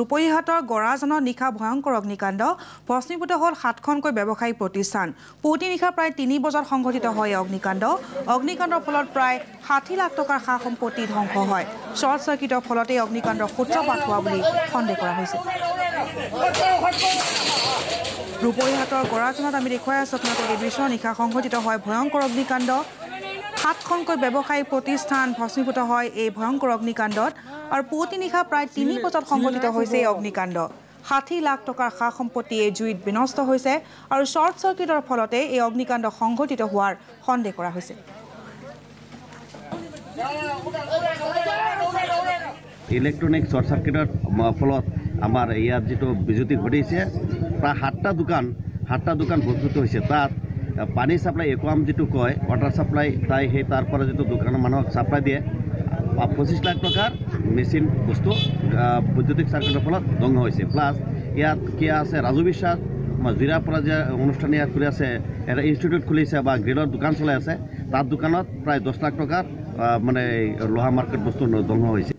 ৰূপহীহাটৰ গৰাজনৰ নিশা ভয়ংকৰ অগ্নিকাণ্ড ভস্মীভূত হ'ল 7খনকৈ ব্যৱসায়িক প্ৰতিষ্ঠান পুৱতি নিশা প্ৰায় 3 বজাত সংঘটিত হয় অগ্নিকাণ্ডৰ ফলত প্ৰায় 60 লাখ টকাৰ সা সম্পত্তি ধ্বংস হয় শৰ্ট সাৰ্কিটৰ ফলতে অগ্নিকাণ্ডৰ সূত্ৰপাত হোৱা বুলি সন্দেহ কৰা হৈছে ৰূপহীহাটৰ গৰাজনত আমি দেখুৱাই আছো আপোনালোকক এই দৃশ্য নিশা সংঘটিত হয় ভয়ংকৰ অগ্নিকাণ্ড 7খনকৈ ব্যৱসায়িক প্ৰতিষ্ঠান ভস্মীভূত হয় এই ভয়ংকৰ অগ্নিকাণ্ডত আৰু পুৱতি নিশা প্ৰায় 3 বজাত সংঘটিত হৈছে এই অগ্নিকাণ্ড 60 লাখ টকাৰ সা সম্পত্তি এই জুইত বিনষ্ট হৈছে আৰু শৰ্ট সাৰ্কিটৰ ফলতে এই অগ্নিকাণ্ড সংঘটিত হোৱাৰ সন্দেহ কৰা হৈছে ইলেক্ট্ৰনিক শৰ্ট সাৰ্কিটৰ ফলত আমাৰ ইয়াত যেটো বিজুতি ঘটিছে প্ৰায় 7টা দোকান ভস্মীভূত হৈছে তাত পানী সাপ্লাই একোয়াম যেটো কয় ওয়াটার সাপ্লাই তাই সেই তাৰ পৰা যেটো দোকানৰ মানুহক সাপ্লাই দিয়ে 25 লাখ টকাৰ মেচিন বস্তু বৈদ্যুতিক সাৰ্কিটৰ ফলত ধ্বংস হৈছে প্লাস ইয়াত কি আছে ৰাজু বিশ্বাস জিৰাৰ পৰা যে অনুষ্ঠান ইয়াত কৰি আছে এটা ইনষ্টিটিউট খুলিছে বা গ্ৰিলৰ দোকান চলাই আছে তাত দোকানত প্ৰায় 10 লাখ টকাৰ মানে লোহা মাৰ্কেট বস্তু ধ্বংস হৈছে